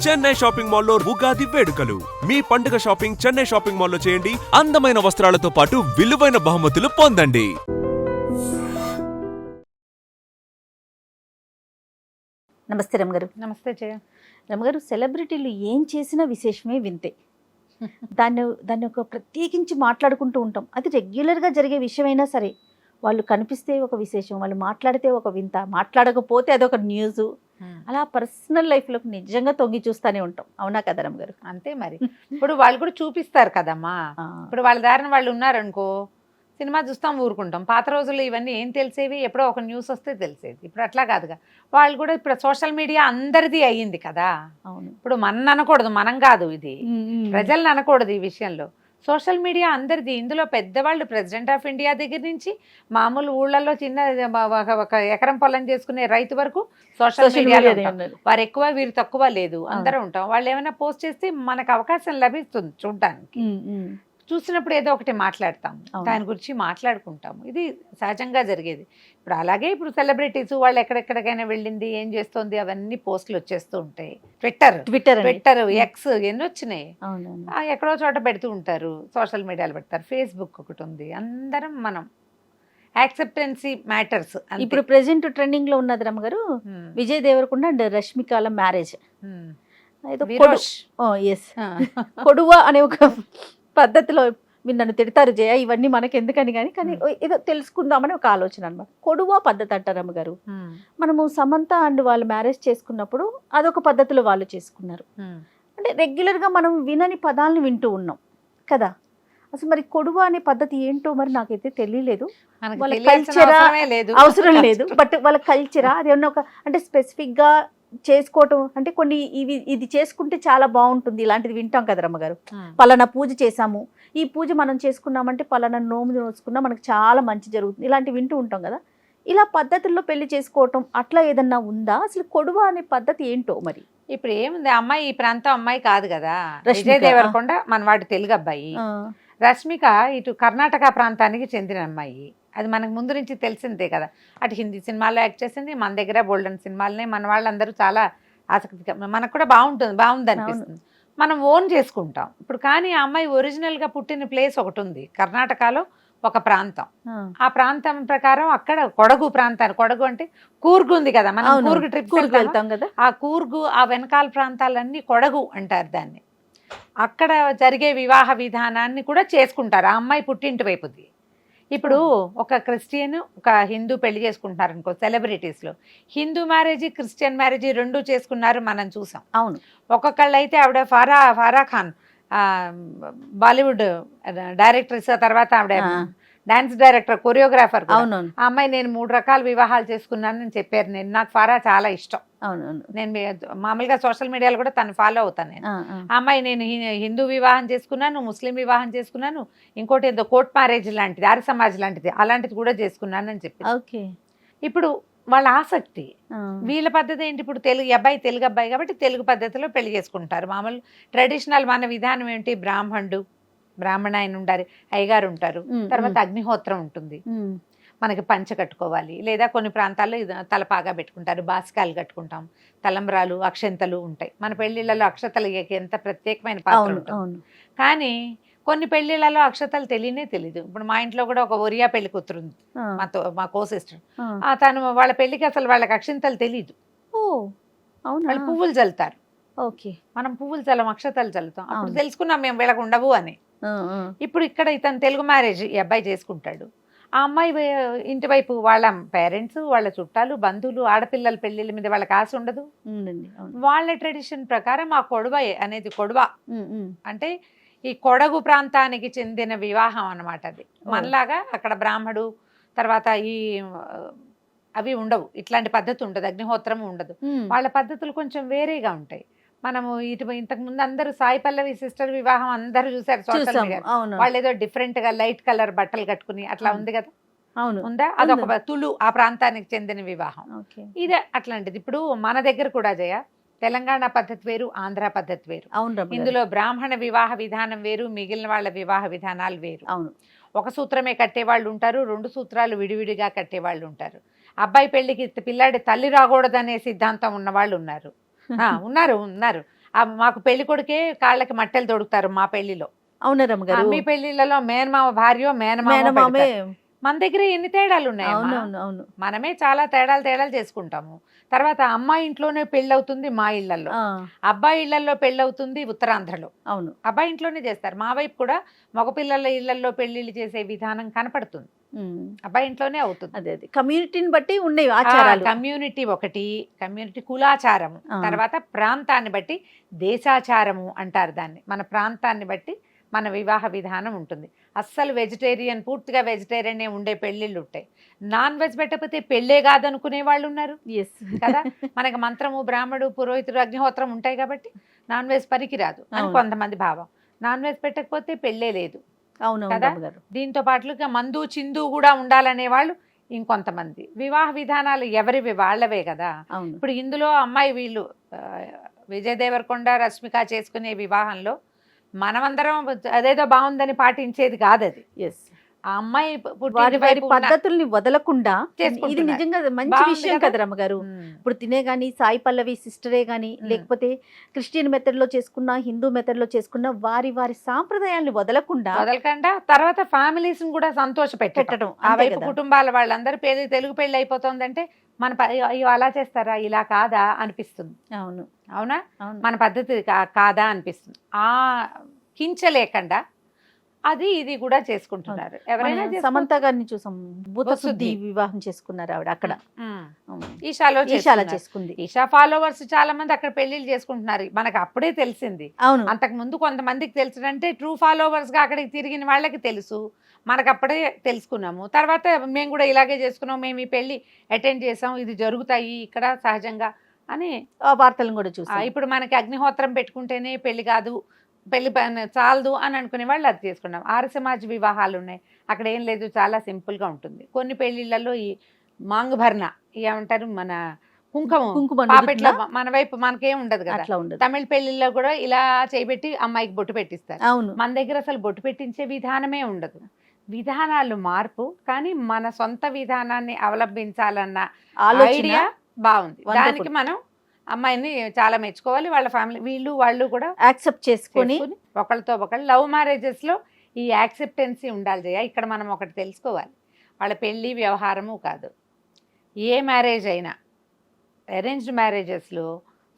Chennai shopping మాల్లో ఉగాది వేడుకలు. మీ పండుగ షాపింగ్ చెన్నై షాపింగ్ మాల్లో చేయండి. అందమైన వస్త్రాలతో పాటు విలువైన బహుమతులు పొందండి. నమస్తే రమగారు. నమస్తే జయ. రమగారు, సెలబ్రిటీలు ఏం చేసినా విశేషమే వింతే. దాన్ని ఒక ప్రత్యేకించి మాట్లాడుకుంటూ ఉంటాం. అది రెగ్యులర్గా జరిగే విషయమైనా సరే, వాళ్ళు కనిపిస్తే ఒక విశేషం, వాళ్ళు మాట్లాడితే ఒక వింత, మాట్లాడకపోతే అదొక న్యూస్. అలా పర్సనల్ లైఫ్లోకి నిజంగా తొంగి చూస్తూనే ఉంటాం. అవునా కదా రమగారు? అంతే మరి. ఇప్పుడు వాళ్ళు కూడా చూపిస్తారు కదమ్మా. ఇప్పుడు వాళ్ళ దారిన వాళ్ళు ఉన్నారనుకో, సినిమా చూస్తాం, ఊరుకుంటాం. పాత రోజుల్లో ఇవన్నీ ఏం తెలిసేవి, ఎప్పుడో ఒక న్యూస్ వస్తే తెలిసేది. ఇప్పుడు అట్లా కాదుగా. వాళ్ళు కూడా ఇప్పుడు సోషల్ మీడియా అందరిది అయ్యింది కదా. అవును. ఇప్పుడు మన అనకూడదు, మనం కాదు, ఇది ప్రజల్ని అనకూడదు ఈ విషయంలో. సోషల్ మీడియా అందరిది. ఇందులో పెద్దవాళ్ళు ప్రెసిడెంట్ ఆఫ్ ఇండియా దగ్గర నుంచి మామూలు ఊళ్ళల్లో చిన్న ఒక ఎకరం పొలం చేసుకునే రైతు వరకు సోషల్ మీడియాలో వారు ఎక్కువ వీరు తక్కువ లేదు, అందరూ ఉంటాం. వాళ్ళు ఏమైనా పోస్ట్ చేస్తే మనకు అవకాశం లభిస్తుంది చూడడానికి. చూసినప్పుడు ఏదో ఒకటి మాట్లాడతాము, దాని గురించి మాట్లాడుకుంటాము. ఇది సహజంగా జరిగేది. ఇప్పుడు అలాగే ఇప్పుడు సెలబ్రిటీస్ వాళ్ళు ఎక్కడెక్కడికైనా వెళ్ళింది, ఏం చేస్తుంది, అవన్నీ పోస్టులు వచ్చేస్తూ ఉంటాయి. ట్విట్టర్ ఎక్స్ ఎన్ని వచ్చినాయి, ఎక్కడో చోట పెడుతూ ఉంటారు, సోషల్ మీడియాలో పెడతారు. ఫేస్బుక్ ఒకటి ఉంది. అందరం మనం యాక్సెప్టెన్సీ మ్యాటర్స్. ఇప్పుడు ప్రెసెంట్ ట్రెండింగ్ లో ఉన్నది రమగారు, విజయ్ దేవరకొండ అండ్ రష్మికల మ్యారేజ్. కొడువా అనే ఒక పద్ధతిలో మీరు నన్ను తిడతారు జయ, ఇవన్నీ మనకి ఎందుకని కానీ ఏదో తెలుసుకుందామని ఒక ఆలోచన అనమాట. కొడువా పద్ధతి అంటారు అమ్మగారు. మనము సమంత అండ్ వాళ్ళు మ్యారేజ్ చేసుకున్నప్పుడు అదొక పద్ధతిలో వాళ్ళు చేసుకున్నారు. అంటే రెగ్యులర్గా మనం వినని పదాలను వింటూ ఉన్నాం కదా. అసలు మరి కొడువా అనే పద్ధతి ఏంటో మరి నాకైతే తెలియలేదు. వాళ్ళ కల్చరా అవసరం లేదు, బట్ వాళ్ళ కల్చరా అది ఏమన్నా ఒక అంటే స్పెసిఫిక్గా చేసుకోవటం అంటే కొన్ని ఇది చేసుకుంటే చాలా బాగుంటుంది, ఇలాంటిది వింటాం కదా రమ్మగారు. పలానా పూజ చేసాము, ఈ పూజ మనం చేసుకున్నామంటే పలానా నోము నోసుకున్నా మనకు చాలా మంచి జరుగుతుంది, ఇలాంటివి వింటూ ఉంటాం కదా. ఇలా పద్ధతుల్లో పెళ్లి చేసుకోవటం అట్లా ఏదన్నా ఉందా? అసలు కొడువ అనే పద్ధతి ఏంటో మరి. ఇప్పుడు ఏముంది, అమ్మాయి ఈ ప్రాంతం అమ్మాయి కాదు కదా. విజయ్ దేవరకొండ మన వాడి తెలుగు అబ్బాయి, రష్మిక ఇటు కర్ణాటక ప్రాంతానికి చెందిన అమ్మాయి. అది మనకు ముందు నుంచి తెలిసిందే కదా. అటు హిందీ సినిమాల్లో యాక్ట్ చేసింది, మన దగ్గర బోల్డెన్ సినిమాలనే మన వాళ్ళందరూ చాలా ఆసక్తిగా, మనకు కూడా బాగుంది అనిపిస్తుంది, మనం ఓన్ చేసుకుంటాం. ఇప్పుడు కానీ ఆ అమ్మాయి ఒరిజినల్గా పుట్టిన ప్లేస్ ఒకటి ఉంది కర్ణాటకలో, ఒక ప్రాంతం. ఆ ప్రాంతం ప్రకారం అక్కడ కొడగు ప్రాంతాన్ని, కొడగు అంటే కూర్గు ఉంది కదా, మనం కూర్గు ట్రిప్ వెళ్తాం కదా, ఆ కూర్గు ఆ వెనకాల ప్రాంతాలన్నీ కొడగు అంటారు దాన్ని. అక్కడ జరిగే వివాహ విధానాన్ని కూడా చేసుకుంటారు ఆ అమ్మాయి పుట్టింటి వైపుది. ఇప్పుడు ఒక క్రిస్టియన్ ఒక హిందూ పెళ్లి చేసుకుంటున్నారు అనుకో, సెలబ్రిటీస్లో హిందూ మ్యారేజ్ క్రిస్టియన్ మ్యారేజ్ రెండూ చేసుకున్నారు, మనం చూసాం. అవును. ఒక్కొక్కళ్ళు అయితే ఆవిడ ఫారా ఖాన్ బాలీవుడ్ డైరెక్టర్స్, తర్వాత ఆవిడ డాన్స్ డైరెక్టర్, కొరియోగ్రాఫర్. అవును. ఆ అమ్మాయి నేను 3 రకాల వివాహాలు చేసుకున్నాను అని చెప్పారు. నాకు ఫారా చాలా ఇష్టం. అవును. నేను మామూలుగా సోషల్ మీడియాలో కూడా తను ఫాలో అవుతాను నేను. ఆ అమ్మాయి నేను హిందూ వివాహం చేసుకున్నాను, ముస్లిం వివాహం చేసుకున్నాను, ఇంకోటి ఏదో కోర్ట్ మ్యారేజ్ లాంటిది, ఆర్య సమాజ్ లాంటిది, అలాంటిది కూడా చేసుకున్నాను అని చెప్పి. ఓకే. ఇప్పుడు వాళ్ళ ఆసక్తి, వీళ్ళ పద్ధతి ఏంటి, ఇప్పుడు తెలుగు అబ్బాయి కాబట్టి తెలుగు పద్ధతిలో పెళ్లి చేసుకుంటారు. మామూలు ట్రెడిషనల్ మన విధానం ఏంటి, బ్రాహ్మణ ఆయన ఉండాలి, అయ్యగారు ఉంటారు, తర్వాత అగ్నిహోత్రం ఉంటుంది, మనకి పంచ కట్టుకోవాలి, లేదా కొన్ని ప్రాంతాల్లో తలపాగా పెట్టుకుంటారు, బాసికాలు కట్టుకుంటాం, తలంబ్రాలు, అక్షంతలు ఉంటాయి. మన పెళ్లిళ్లలో అక్షతలు ఎంత ప్రత్యేకమైన పాత్ర ఉంటుంది. కానీ కొన్ని పెళ్లిళ్లలో అక్షతలు తెలీదు. ఇప్పుడు మా ఇంట్లో కూడా ఒక ఒరియా పెళ్లి కూతురు ఉంది, మా కో సిస్టర్. తను వాళ్ళ పెళ్లికి అసలు వాళ్ళకి అక్షంతలు తెలీదు. వాళ్ళు పువ్వులు చల్లుతారు. ఓకే. మనం పువ్వులు చల్లం, అక్షతలు చల్లుతాం. అప్పుడు తెలుసుకున్నాం మేము వీళ్ళకు ఉండవు అని. ఇప్పుడు ఇక్కడ ఇతను తెలుగు మ్యారేజ్ ఈ అబ్బాయి చేసుకుంటాడు. ఆ అమ్మాయి ఇంటి వైపు వాళ్ళ పేరెంట్స్, వాళ్ళ చుట్టాలు, బంధువులు, ఆడపిల్లల పెళ్లిళ్ళ మీద వాళ్ళకి ఆశ ఉండదు. వాళ్ళ ట్రెడిషన్ ప్రకారం ఆ కొడవ అనేది, కొడవ అంటే ఈ కొడగు ప్రాంతానికి చెందిన వివాహం అన్నమాట. అది మనలాగా అక్కడ బ్రాహ్మడు తర్వాత అవి ఉండవు, ఇట్లాంటి పద్ధతి ఉండదు, అగ్నిహోత్రం ఉండదు. వాళ్ళ పద్ధతులు కొంచెం వేరేగా ఉంటాయి. మనము ఇంతకు ముందు అందరూ సాయి పల్లవి సిస్టర్ వివాహం అందరూ చూసారు సోషల్ మీడియా. వాళ్ళు ఏదో డిఫరెంట్ గా లైట్ కలర్ బట్టలు కట్టుకుని అట్లా ఉంది కదా, ఉందా? అదొక తులు ఆ ప్రాంతానికి చెందిన వివాహం. ఇదే అట్లాంటిది. ఇప్పుడు మన దగ్గర కూడా జయ, తెలంగాణ పద్ధతి వేరు, ఆంధ్ర పద్ధతి వేరు. ఇందులో బ్రాహ్మణ వివాహ విధానం వేరు, మిగిలిన వాళ్ళ వివాహ విధానాలు వేరు. ఒక సూత్రమే కట్టేవాళ్ళు ఉంటారు, 2 సూత్రాలు విడివిడిగా కట్టేవాళ్ళు ఉంటారు. అబ్బాయి పెళ్లికి పిల్లాడి తల్లి రాకూడదనే సిద్ధాంతం ఉన్న వాళ్ళు ఉన్నారు. మాకు పెళ్లి కొడుకే కాళ్ళకి మట్టెలు తొడుగుతారు మా పెళ్లిలో. అవునా రమ్మగారు? మీ పెళ్లిళ్ళలో మేనమామ భార్య మేనమామే. మన దగ్గర ఎన్ని తేడాలు ఉన్నాయి. అవును. మనమే చాలా తేడాలు చేసుకుంటాము. తర్వాత అమ్మాయి ఇంట్లోనే పెళ్లి అవుతుంది మా ఇళ్లలో, అబ్బాయి ఇళ్లలో పెళ్లి అవుతుంది ఉత్తరాంధ్రలో. అవును, అబ్బాయి ఇంట్లోనే చేస్తారు. మా వైపు కూడా మగపిల్లల ఇళ్లలో పెళ్లిళ్ళు చేసే విధానం కనపడుతుంది. అబ్బాయి ఇంట్లోనే అవుతుంది. అదే కమ్యూనిటీని బట్టి ఉన్నాయి ఆచారాలు. కమ్యూనిటీ ఒకటి, కమ్యూనిటీ కులాచారము, తర్వాత ప్రాంతాన్ని బట్టి దేశాచారము అంటారు దాన్ని. మన ప్రాంతాన్ని బట్టి మన వివాహ విధానం ఉంటుంది. అస్సలు వెజిటేరియన్, పూర్తిగా వెజిటేరియన్ ఉండే పెళ్లిళ్ళు ఉంటాయి. నాన్ వెజ్ పెట్టకపోతే పెళ్ళే కాదనుకునే వాళ్ళు ఉన్నారు కదా. మనకి మంత్రము, బ్రాహ్మడు, పురోహితుడు, అగ్నిహోత్రం ఉంటాయి కాబట్టి నాన్ వెజ్ పనికిరాదు అని కొంతమంది భావం. నాన్ వెజ్ పెట్టకపోతే పెళ్ళే లేదు కదా. దీంతో పాటుగా మందు చిందు కూడా ఉండాలనే వాళ్ళు ఇంకొంతమంది. వివాహ విధానాలు ఎవరివి వాళ్ళవే కదా. ఇప్పుడు ఇందులో అమ్మాయి వీళ్ళు విజయ్ దేవరకొండ, రష్మిక చేసుకునే వివాహంలో మనమందరం అదేదో బాగుందని పాటించేది కాదు అది. ఆ అమ్మాయి వారి పద్ధతుల్ని వదలకుండా, ఇది నిజంగా మంచి విషయం కదా రమ్మగారు. ఇప్పుడు తినే గాని సాయి పల్లవి సిస్టరే గాని, లేకపోతే క్రిస్టియన్ మెథడ్ లో చేసుకున్నా, హిందూ మెథడ్ లో చేసుకున్నా, వారి సాంప్రదాయాల్ని వదలకుండా తర్వాత ఫ్యామిలీస్ కూడా సంతోష పెట్టడం. ఆ వైపు కుటుంబాల వాళ్ళందరూ తెలుగు పెళ్లి అయిపోతుందంటే మన అయ్యో అలా చేస్తారా, ఇలా కాదా అనిపిస్తుంది. అవునా, మన పద్ధతి కాదా అనిపిస్తుంది. ఆ కించలేకుండా అది ఇది కూడా చేసుకుంటున్నారు. ఎవరైనా సమంత గారిని చూసాం, భూతశుద్ధి వివాహం చేసుకున్నారు ఆవిడ అక్కడ. ఈషాలో చేసుకుంది. ఈషా ఫాలోవర్స్ చాలా మంది అక్కడ పెళ్లిళ్ళు చేసుకుంటున్నారు. మనకు అప్పుడే తెలిసింది. అంతకు ముందు కొంతమందికి తెలుసునంటే ట్రూ ఫాలోవర్స్ గా అక్కడికి తిరిగిన వాళ్ళకి తెలుసు, మనకు అప్పుడే తెలుసుకున్నాము. తర్వాత మేము కూడా ఇలాగే చేసుకున్నాం, మేము ఈ పెళ్లి అటెండ్ చేసాం, ఇది జరుగుతాయి ఇక్కడ సహజంగా అని వార్తలను కూడా చూసాం. ఇప్పుడు మనకి అగ్నిహోత్రం పెట్టుకుంటేనే పెళ్లి కాదు, పెళ్లి చాలదు అని అనుకునే వాళ్ళు అది చేసుకున్నాం. ఆర్య సమాజ్ వివాహాలు ఉన్నాయి, అక్కడ ఏం లేదు, చాలా సింపుల్గా ఉంటుంది. కొన్ని పెళ్లిళ్ళలో ఈ మాంగభరణ ఏమంటారు, మన కుంకుమ పాపెట్లో మన వైపు మనకేం ఉండదు కదా. తమిళ పెళ్లిళ్ళలో కూడా ఇలా చేయబెట్టి అమ్మాయికి బొట్టు పెట్టిస్తారు. మన దగ్గర అసలు బొట్టు పెట్టించే విధానమే ఉండదు. విధానాలు మార్పు, కానీ మన సొంత విధానాన్ని అవలంబించాలన్న ఐడియా బాగుంది. దానికి మనం అమ్మాయిని చాలా మెచ్చుకోవాలి. వాళ్ళ ఫ్యామిలీ వాళ్ళు కూడా యాక్సెప్ట్ చేసుకొని ఒకళ్ళతో ఒకళ్ళు. లవ్ మ్యారేజెస్ లో ఈ యాక్సెప్టెన్సీ ఉండాలి జయ. ఇక్కడ మనం ఒకటి తెలుసుకోవాలి, వాళ్ళ పెళ్లి వ్యవహారము కాదు, ఏ మ్యారేజ్ అయినా. అరేంజ్డ్ మ్యారేజెస్లో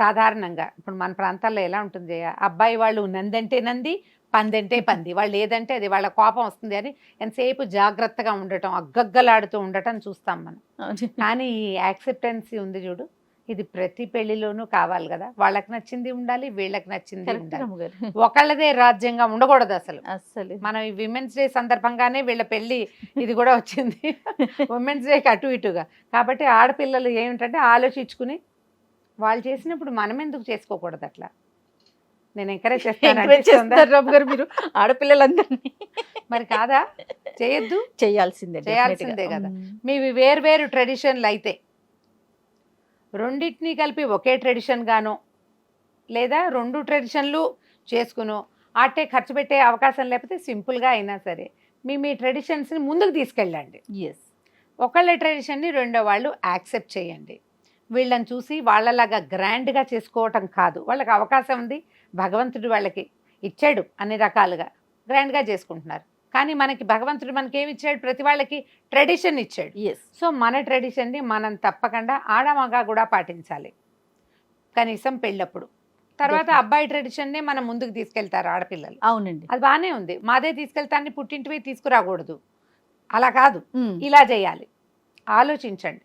సాధారణంగా ఇప్పుడు మన ప్రాంతాల్లో ఎలా ఉంటుంది జయ, అబ్బాయి వాళ్ళు నందంటే నంది, పందంటే పంది, వాళ్ళు ఏదంటే అది, వాళ్ళ కోపం వస్తుంది అని ఎంతసేపు జాగ్రత్తగా ఉండటం, అగ్గగ్గలాడుతూ ఉండటం చూస్తాం మనం. కానీ ఈ యాక్సెప్టెన్సీ ఉంది చూడు, ఇది ప్రతి పెళ్లిలోనూ కావాలి కదా. వాళ్ళకి నచ్చింది ఉండాలి, వీళ్ళకి నచ్చింది ఉండాలి. ఒకళ్ళదే రాజ్యంగా ఉండకూడదు అసలు. మనం ఈ విమెన్స్ డే సందర్భంగానే వీళ్ళ పెళ్లి ఇది కూడా వచ్చింది, ఉమెన్స్ డేకి అటు ఇటుగా. కాబట్టి ఆడపిల్లలు ఏమిటంటే ఆలోచించుకుని వాళ్ళు చేసినప్పుడు మనం ఎందుకు చేసుకోకూడదు అట్లా. నేను ఎంకరేజ్ చేస్తాను మీరు ఆడపిల్లలందరినీ. మరి కాదా, చేయొద్దు, చేయాల్సిందే కదా. మీవి వేరు ట్రెడిషన్లు అయితే రెండింటినీ కలిపి ఒకే ట్రెడిషన్ గానో, లేదా రెండు ట్రెడిషన్లు చేసుకునో, అట్టే ఖర్చు పెట్టే అవకాశం లేకపోతే సింపుల్గా అయినా సరే మీ ట్రెడిషన్స్ని ముందుకు తీసుకెళ్ళండి. ఒకళ్ళ ట్రెడిషన్ని రెండో వాళ్ళు యాక్సెప్ట్ చేయండి. వీళ్ళని చూసి వాళ్ళలాగా గ్రాండ్గా చేసుకోవటం కాదు, వాళ్ళకి అవకాశం ఉంది, భగవంతుడు వాళ్ళకి ఇచ్చాడు అన్ని రకాలుగా, గ్రాండ్గా చేసుకుంటున్నారు. కానీ మనకి భగవంతుడు మనకేమి ఇచ్చాడు, ప్రతి వాళ్ళకి ట్రెడిషన్ ఇచ్చాడు. సో మన ట్రెడిషన్ని మనం తప్పకుండా ఆడమగా కూడా పాటించాలి, కనీసం పెళ్ళప్పుడు. తర్వాత అబ్బాయి ట్రెడిషన్నే మనం ముందుకు తీసుకెళ్తారు ఆడపిల్లలు. అవునండి, అది బాగానే ఉంది. మాదే తీసుకెళ్తాన్ని పుట్టింటివి తీసుకురాకూడదు, అలా కాదు, ఇలా చేయాలి. ఆలోచించండి.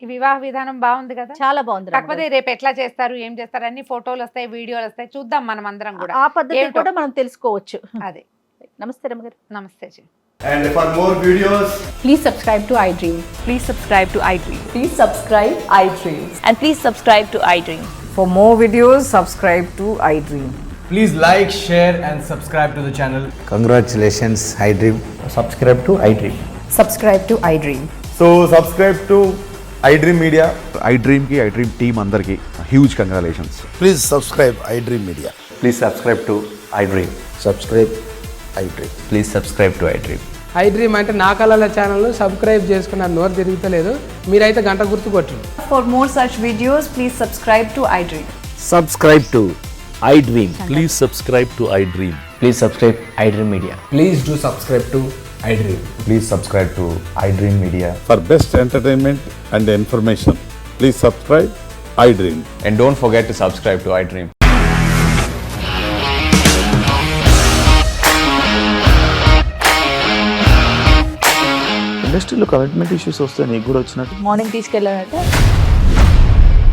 ఈ వివాహ విధానం బాగుంది కదా, చాలా బాగుంది. కాకపోతే రేపు ఎట్లా చేస్తారు, ఏం చేస్తారు, అన్ని ఫోటోలు వస్తాయి, వీడియోలు వస్తాయి, చూద్దాం మనం అందరం కూడా. ఆ పద్ధతి కూడా మనం తెలుసుకోవచ్చు. అదే. నమస్తే రమ్మగారు. నమస్తే G. And for more videos, please subscribe to iDream. Please subscribe to iDream. Please subscribe iDream. And please subscribe to iDream. For more videos, subscribe to iDream. please like, share and subscribe to the channel. Congratulations, iDream. Subscribe to iDream. Subscribe to iDream. So subscribe to iDream Media. iDream ki iDream team andarki huge congratulations. Please subscribe iDream Media. Please subscribe to iDream. Subscribe iDream. Please subscribe to iDream. iDream అంటే నా కళల ఛానల్ను subscribe చేసుకున్న నోరు తిరుగుతలేదు, మీరైతే గంట గుర్తు కొట్టండి. For more such videos, please subscribe to iDream. Subscribe to iDream. Please subscribe to iDream. Please subscribe iDream Media. Please do subscribe to iDream. Please subscribe to iDream Media. For best entertainment and information, please subscribe iDream. And don't forget to subscribe to iDream. ఇండస్ట్రీలో commitment issues వస్తే నీకు కూడా వచ్చినట్టు morning తీసుకెళ్ళాడంటే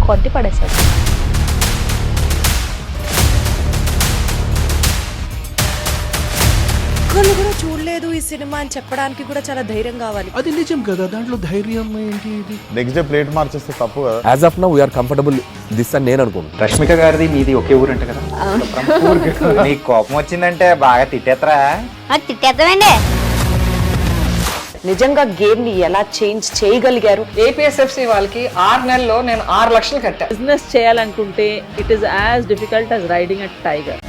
కొట్టి పడేశాడు. ఒక్కళ్ళు కూడా చూడలేదు ఈ సినిమా అని చెప్పడానికి కూడా చాలా ధైర్యం కావాలి. అది నిజం కదా, దాంట్లో ధైర్యం ఏంటి ఇది? నెక్స్ట్ డే ప్లేట్ మార్చేస్తే తప్పు కదా. As of now, we are comfortable this అని నేను అనుకుంటున్నాను. రష్మిక గారిది మీది ఒకే ఊరు అంట కదా? నీకు కోపం వచ్చిందంటే బాగా తిట్టేత్తరా? తిట్టేద్దామండి. నిజంగా గేమ్ ని ఎలా చేంజ్ చేయగలిగారు? ఏపీఎస్ఎఫ్సి వాళ్ళకి 6 నెలల్లో నేను 6 లక్షలు కట్టా. బిజినెస్ చేయాలనుకుంటే it is as difficult as riding a tiger.